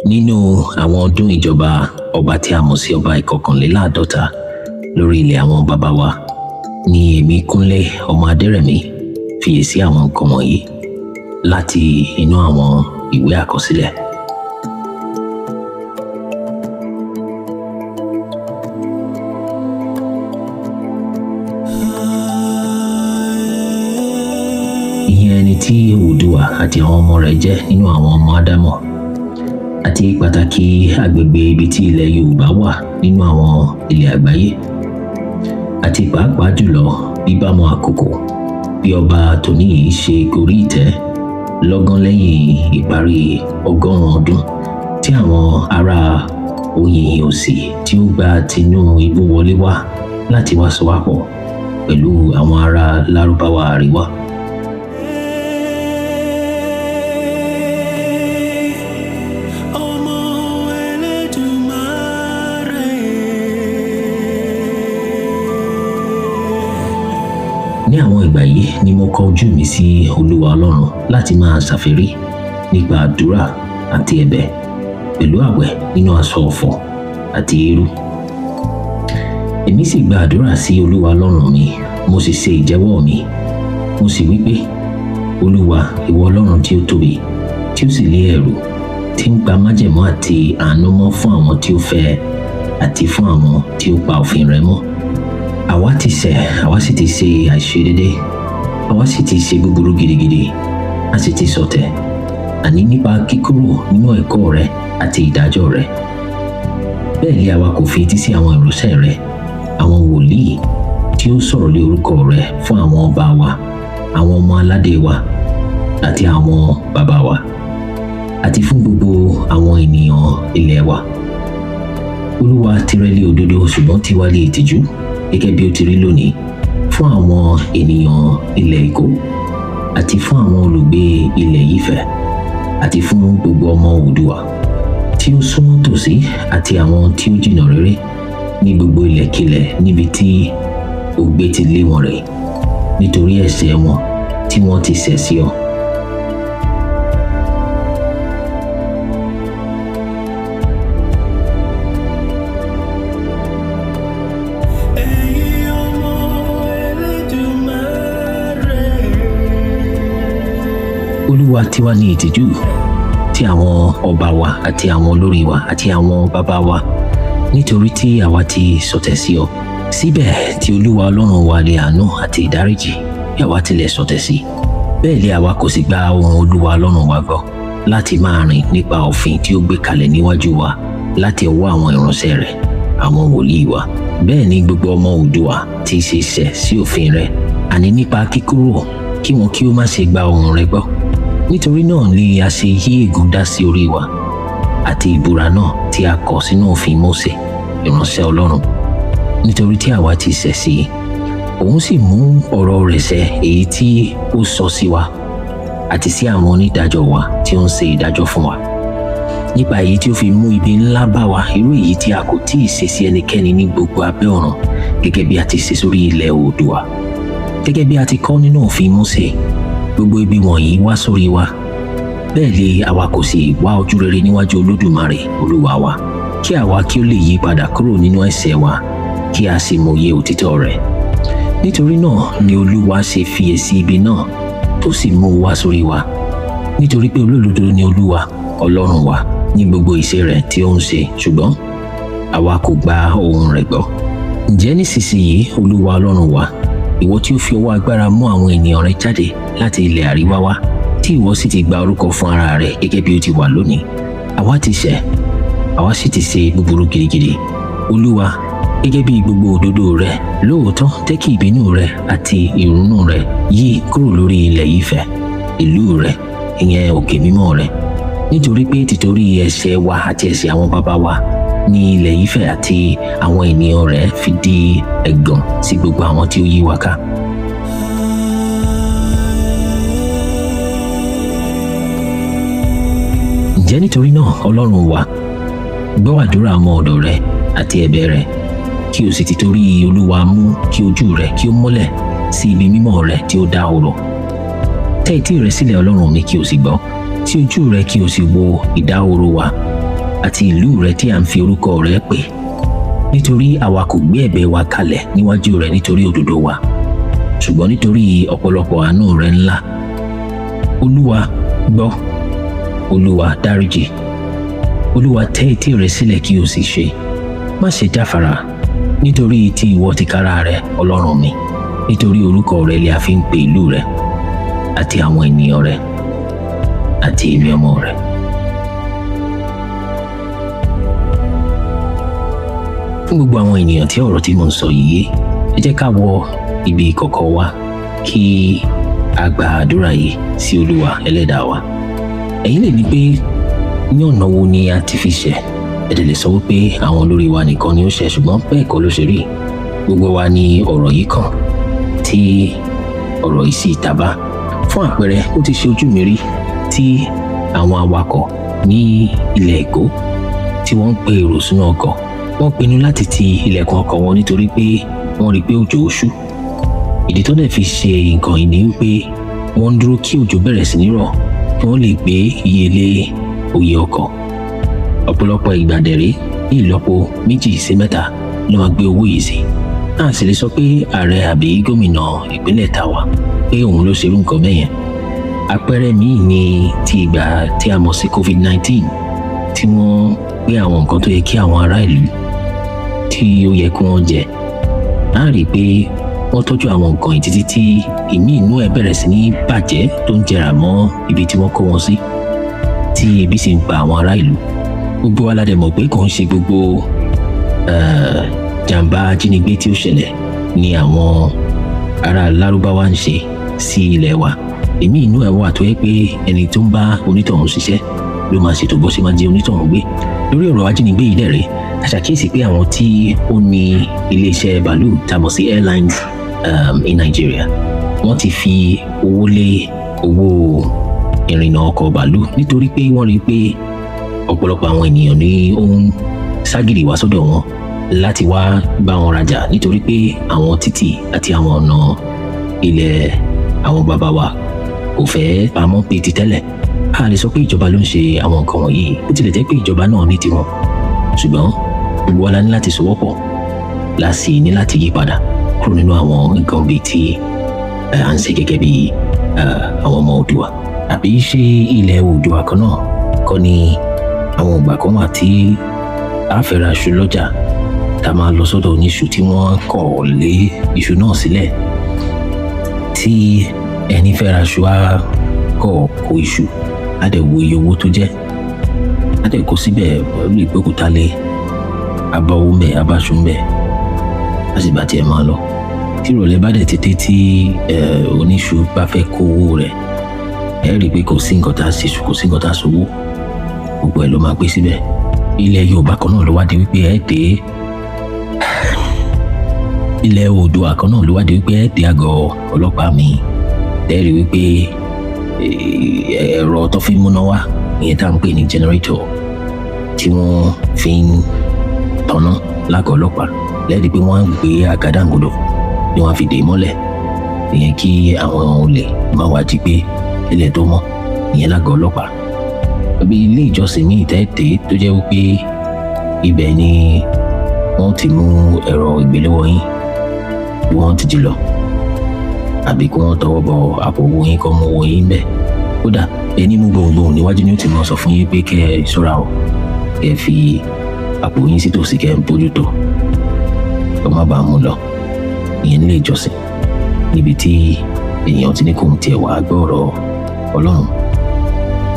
Nínú àwọn ọdún ìjọba ọba tí a mọ̀ sí ọba ìkọkànléláàádọ́ta lórí ilẹ̀ àwọn bàbá wa ni èmi Kunle ọmọ Adẹ́rẹ̀mí fiyèsí àwọn nǹkan wọ̀nyí láti inú àwọn ìwé àkọsílẹ̀. Ìyẹn ẹni tí Oòduà àti àwọn ọmọ rẹ̀ jẹ́ nínú àwọn ọmọ Ádámọ̀, àti pàtàkì agbègbè ibi tí ilẹ̀ Yorùbá wà nínú àwọn ilẹ̀ àgbáyé, àti pàápàá jùlọ bíbámu àkókò bí ọba tòní yìí ṣe gorí ìtẹ́ lọ́gán lẹ́yìn ìparí 100 ọdún tí àwọn ará oyè òsì tí ó gba tinú igbó wọlé wá láti wá sowápọ̀ pẹ̀lú àwọn ará Lárúbáwá àríwá. Ní àwọn ìgbà yìí ni mo kọ ojú mi sí Olúwa Ọlọ́run láti máa ṣàfẹ́rí nípa àdúrà àti ẹ̀bẹ̀ pẹ̀lú àwẹ̀ nínú aṣọ ọ̀fọ̀ àti eérú. Èmi sì gba àdúrà sí Olúwa Ọlọ́run mi, mo sì ṣe ìjẹ́wọ́ mi, mo sì wí pé, Olúwa, ìwọ Ọlọ́run tí ó tóbi, tí ó sì lé ẹ̀rù, tí ń pa májẹ̀mú àti àánú mọ́ fún àwọn tí ó fẹ́ àti fún àwọn tí ó pa òfin rẹ̀ mọ́. Àwa ti ṣẹ̀, àwa sì ti ṣe àìṣedédé, àwa sì ti ṣe búburú gidigidi, a sì ti ṣọ̀tẹ̀, àní nípa kíkúrò nínú ẹ̀kọ́ rẹ àti ìdájọ́ rẹ. Bẹ́ẹ̀ ni àwa kò fi etí sí àwọn ìránṣẹ́ rẹ, àwọn wòlíì tí ó sọ̀rọ̀ lé orúkọ rẹ fún àwọn ọba wa, àwọn ọmọ aládé wa, àti àwọn bàbá wa, àti fún gbogbo àwọn ènìyàn ilẹ̀ wa. Olúwa tìrẹ lé òdodo, ṣùgbọ́n tiwa lé ìtìjú, gẹ́gẹ́ bí ó ti rí lónìí fún àwọn ènìyàn ilẹ̀ Ìkó, àti fún àwọn olùgbé ilẹ̀ Ifẹ̀, àti fún gbogbo ọmọ Oòduà tí ó súnmọ́ tòsí àti àwọn tí ó jìnnà réré ní gbogbo ilẹ̀kílẹ̀ níbi tí ògbé ti lé wọn rẹ̀ nítorí ẹ̀ṣẹ̀ wọn tí wọ́n ti ṣẹ̀ sí ọ. Olúwa tiwa ní ìtìjú tí àwọn ọba wa àti àwọn olórí wa àti àwọn bàbá wa, nítorí tí àwa ti ṣọ̀tẹ̀ sí ọ. Síbẹ̀ tí Olúwa Ọlọ́run wa lè àánú àti ìdáríjì bí àwa tilẹ̀ ṣọ̀tẹ̀ sí. Bẹ́ẹ̀ lé àwa kò sì gba ohùn Olúwa Ọlọ́run wa gbọ́ láti máa rìn nípa òfin tí ó gbé kalẹ̀ níwájú wa láti ọwọ́ àwọn ìránṣẹ́ rẹ̀, àwọn wòlíì wa. Bẹ́ẹ̀ ni gbogbo ọmọ Oòduà ti ṣe ṣẹ̀ sí òfin rẹ̀, àní nípa kíkúrò kí wọn kí ó má ṣe gba ohùn rẹ̀ gbọ́. Nítorí náà ni a ṣe yí ègún dá sí orí wa àti ìbúra náà tí a kọ sínú òfin Mósè ìránṣẹ́ Ọlọ́run, nítorí tí àwa ti ṣẹ̀ sí i. Òun sì mú ọ̀rọ̀ rẹ̀ ṣẹ èyí tí ó sọ sí wa àti sí àwọn onídàájọ́ wa tí ó ń ṣe ìdájọ́ fún wa, nípa èyí tí ó fi mú ibi ńlá bá wa, irú èyí tí a kò tíì ṣe sí ẹnikẹ́ni ní gbogbo abẹ́ ọ̀run, gẹ́gẹ́ bí a ti ṣe sórí ilẹ̀ Oòduà. Gẹ́gẹ́ bí a ti kọ nínú òfin Mósè, gbogbo ibi wọ̀nyí wá sórí wa. Bẹ́ẹ̀ lé àwa kò sì wá ojú rere níwájú Olódùmarè Olúwa wa, kí àwa kí ó lè yí padà kúrò nínú ẹ̀ṣẹ̀ wa, kí a sì mòye òtítọ́ rẹ̀. Nítorí náà ni Olúwa ṣe fiyèsí ibi náà tó sì mú wá sórí wa, nítorí pé olódodo ni Olúwa Ọlọ́run wa ní gbogbo ìṣe rẹ̀ tí ó ń ṣe, ṣùgbọ́n àwa kò gba ohùn rẹ̀ gbọ́. Ǹjẹ́ nísinsìnyí Olúwa Ọlọ́run wa, ìwọ tí ó fi ọwọ́ agbára mú àwọn ènìyàn rẹ jáde láti ilẹ̀ àríwá wá, tí ìwọ sì ti gba orúkọ fún ara rẹ gẹ́gẹ́ bí ó ti wà lónìí. Àwa ti ṣẹ̀, àwa sì ti ṣe búburú gidigidi. Olúwa, gẹ́gẹ́ bí gbogbo òdodo rẹ, lóòótọ́ jẹ́ kí ìbínú rẹ àti ìrunú rẹ yí kúrò lórí ilẹ̀ Ifẹ̀, ìlú rẹ, ìyẹn òkè mímọ́ rẹ. Nítorí pé tìtorí ẹ̀ṣẹ̀ wa àti ẹ̀ṣẹ̀ àwọn bàbá wa ní ilẹ̀ Ifẹ̀ àti àwọn ènìyàn rẹ̀ fi di ẹ̀gàn sí gbogbo àwọn tí ó yí wa ká. Ǹjẹ́ nítorí náà Ọlọ́run wa, gbọ́ àdúrà ọmọ ọ̀dọ̀ rẹ àti ẹ̀bẹ̀ rẹ̀, kí o sì ti torí Olúwa mú kí ojú rẹ kí ó mọ́lẹ̀ sí ibi mímọ́ rẹ tí ó dahoro. Tẹ́ etí rẹ sílẹ̀ Ọlọ́run mi, kí o sì gbọ́, tí ojú rẹ kí o sì wo ìdahoro wa, àti ìlú rẹ tí à ń fi orúkọ rẹ pè, nítorí àwa kò gbé ẹ̀bẹ̀ wa kalẹ̀ níwájú rẹ nítorí òdodo wa, ṣùgbọ́n nítorí ọ̀pọ̀lọpọ̀ àánú rẹ ńlá. Olúwa gbọ́, Olúwa dáríjì, Olúwa tẹ́ etí rẹ sílẹ̀ kí o sì ṣe. Má ṣe jáfara, nítorí tí ìwọ tìkára rẹ, Ọlọ́run mi, nítorí orúkọ rẹ lè a fi ń pe ìlú rẹ àti àwọn ènìyàn rẹ àti èmi ọmọ rẹ. Fún gbogbo àwọn ènìyàn tí ọ̀rọ̀ tí mo ń sọ yìí, ẹ jẹ́ ká wọ ibi ìkọ̀kọ̀ wa kí a gba àdúrà yìí sí Olúwa ẹlẹ́dàá wa. Ẹ̀yin lè ní pé ní ọ̀nà wo ni a ti fi ṣẹ̀? Ẹ dẹ̀ lè sọ wípé àwọn olórí wa nìkan ni ó ṣẹ̀, ṣùgbọ́n bẹ́ẹ̀ kọ́ ló ṣe rí. Gbogbo wa ni ọ̀rọ̀ yìí kàn, tí ọ̀rọ̀ yìí sì tàbá. Fún àpẹẹrẹ, ó ti ṣe ojú mi rí tí àwọn awakọ̀ ní ilẹ̀ Èkó tí wọ́n ń pe èrò sínú ọkọ̀, wọ́n pinnu láti ti ilẹ̀kùn ọkọ̀ wọn nítorí pé wọ́n rí pé òjò ṣú. Ìdí tó dẹ̀ fi ṣe nǹkan yìí ni wípé wọ́n ń dúró kí òjò bẹ̀rẹ̀ sí ní rọ̀ kí wọ́n lè gbé iye lé oye ọkọ̀. Ọ̀pọ̀lọpọ̀ ìgbà dẹ̀rẹ́ ní ìlọ́po 2 sí 3 ló máa gbé owó yìí sí. A sì lè sọ pé ààrẹ àbí gómìnà ìpínlẹ̀ tàwa pé òun ló ṣerú nǹkan bẹ́yẹn. Àpẹẹrẹ míì ni ti ìgbà tí a mọ̀ sí COVID-19 tí wọ́n gbé àwọn nǹkan tó yẹ kí àwọn ará ìlú tí ó yẹ kí wọ́n jẹ. A rí i pé wọ́n tọ́jú àwọn nǹkan yìí títí tí ìmí inú ẹ̀ bẹ̀rẹ̀ sí ní bàjẹ́ tó ń jẹrà mọ́ ibi tí wọ́n kó wọn sí, tí ebi sì ń pa àwọn ará ìlú. Gbogbo wa la dẹ̀ mọ̀ pé kò ń ṣe gbogbo jàǹbá ajínigbé tí ó ṣẹlẹ̀ ni àwọn ará Lárúbáwá ń ṣe sí ilẹ̀ wa. Ìmí inú ẹ̀ wà tó yẹ pé ẹni tó ń bá onítọ̀hún ṣiṣẹ́ ló máa ṣètò bó ṣe máa jẹ onítọ̀hún gbé. Lórí ọ̀rọ̀ ajínigbé yìí dẹ̀rẹ̀, a ṣàkíyèsí pé àwọn tí ó ní iléeṣẹ́ bàálù tá a mọ̀ sí airlines in Nigeria, wọ́n ti fi owó lé owó ìrìnnà ọkọ̀ bàálù nítorí pé wọ́n rí i pé ọ̀pọ̀lọpọ̀ àwọn ènìyàn ni ó ń ságìrì wá sọ́dọ̀ wọn láti wá bá wọn rajà, nítorí pé àwọn títì àti àwọn ọ̀nà ilẹ̀ àwọn bàbá wa kò fẹ́ pamọ́ pé ti tẹ́lẹ̀. A lè sọ pé ìjọba ló ń ṣe àwọn nǹkan wọ̀nyí, bó tilẹ̀ jẹ́ pé ìjọba náà ní tiwọn, ṣùgbọ́n gbogbo wa la ní láti sowọ́pọ̀ láti ní láti yí padà kúrò nínú àwọn nǹkan bíi tí à ń ṣe gẹ́gẹ́ bí àwọn ọmọ Oòduà. Àbí ṣé ilẹ̀ Oòduà kan náà kọ́ ni àwọn ìgbà kan wà tí a fẹ́ ra iṣu lọ́jà tá a máa lọ sọ́dọ̀ oníṣu tí wọ́n kọ̀ lé iṣu náà sílẹ̀, tí ẹni fẹ́ ra iṣu á kọ̀ kó iṣu, á dẹ̀ wo iye owó tó jẹ́, á dẹ̀ kó síbẹ̀ pẹ̀lú ìgbókúta lé, abá owó mbẹ̀, abá aṣọ mbẹ̀, á sì bá tiẹ̀ máa lọ. Tí ìrọ̀lẹ́ bá dẹ̀ tètè tí oníṣu bá fẹ́ kó owó rẹ̀, ẹ rí i pé kò sí nǹkan tá a ṣe iṣu, kò sí nǹkan tá a ṣòwò, gbogbo ẹ̀ ló máa gbé síbẹ̀. Ilẹ̀ Yorùbá kan náà ló wá di wípé ilẹ̀ Oòduà kan náà ló wá di wípé àgọ́ ọlọ́pàá mi tẹ́rì wípé ẹ̀rọ tó fi múná wá, ìyẹn tá à ń pè ní generator, tí wọ́n fi ń tanná lágọ̀ọ́ ọlọ́pàá, lẹ́ẹ̀rí pé wọ́n á gbé àgádágodo ni wọ́n á fi dè mọ́lẹ̀, ìyẹn kí àwọn olè má wá jí gbé ilẹ̀ tó mọ́, ìyẹn lágọ̀ọ́ ọlọ́pàá. Àbí ilé ìjọsìn ní ìtẹ́ẹ̀tẹ́ tó jẹ́ wípé ibẹ̀ ni wọ́n ti mú ẹ̀rọ ìgbéléwọ́ yín bí wọ́n ti jí lọ, àbí kí wọ́n tọwọ́ bọ àpò owó yín kọ́ mú owó yín bẹ́ẹ̀. Kódà ẹni mú gbohùngbohùn níwájú ni ó ti mọ̀ sọ fún yín pé kẹ́ ẹ ṣọ́ra o, kẹ́ ẹ fi àpò yín sí tòsí, kẹ́ ẹ bójú tó kó má bàa mú lọ. Ìyẹn nílé ìjọsìn, níbi tí èèyàn ti ní kóhun tiẹ̀ wá gbọ́ ọ̀rọ̀ Ọlọ́run,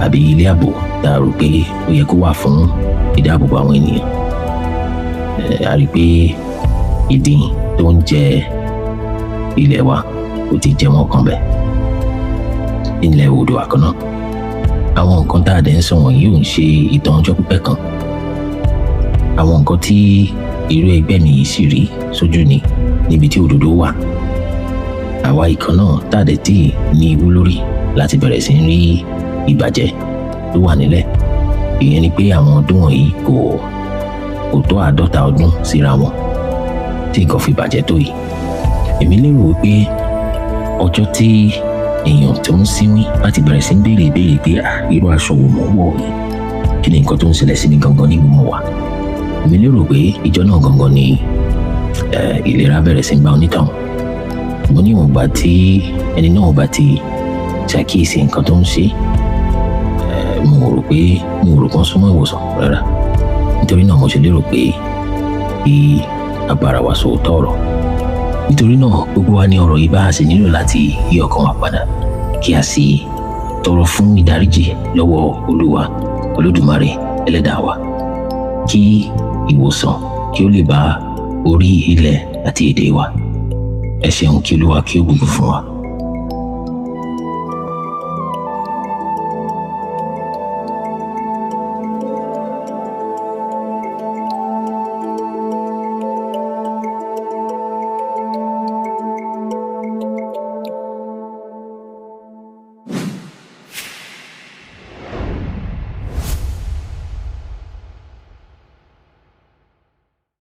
àbí ilé ààbò tá a rò pé ó yẹ kó wà fún ìdáàbòbò àwọn ènìyàn. A rí i pé ìdin tó ń jẹ ilẹ̀ wa ó ti jẹ wọ́n kan bẹ́ẹ̀ nílẹ̀ Oòduà kan náà. Àwọn nǹkan tá a dẹ̀ ń sọ wọ̀nyí ò ń ṣe ìtàn ọjọ́ pípẹ́ kan. Àwọn nǹkan tí irú ẹgbẹ́ mi yìí sì rí sójú ni níbi tí òdodo wà. Àwa ìkan náà tá a dẹ̀ tí ní ìwú lórí láti bẹ̀rẹ̀ sí rí ìbàjẹ́ tó wà nílẹ̀. Ìyẹn ni pé àwọn ọdún wọ̀nyí kò tó 50 ọdún síra wọn tí nǹkan fi bàjẹ́ tó yìí. Èmi lérò wípé ọjọ́ tí èèyàn tó ń sínwín láti bẹ̀rẹ̀ sí ń béèrè ìbéèrè pé irú aṣọ wo mò ń wọ̀ yìí, kí ni nǹkan tó ń ṣẹlẹ̀ sí mi gangan nílùú mo wà. Èmi lérò pé ìjọ náà gangan ni ìlera bẹ̀rẹ̀ sí gba onítàn. Mo ní ìwọ̀nba tí ẹni náà bá ti ṣàkíyèsí nǹkan tó ń ṣe, mo rò kán súnmọ́ ìwòsàn rárá. Nítorí náà mo ṣe lérò pé kí a bára wa sòótọ́ ọ̀rọ̀. Nítorí náà gbogbo wa ní ọ̀rọ̀ yìí bá a sì nílò láti yí ọkàn wa padà kí a sì tọrọ fún ìdáríjì lọ́wọ́ Olúwa Olódùmarè Ẹlẹ́dàá wa, kí ìwòsàn kí ó lè bá orí ilẹ̀ àti èdè wa. Ẹ ṣeun, kí Olúwa kí ó bùkún fún wa.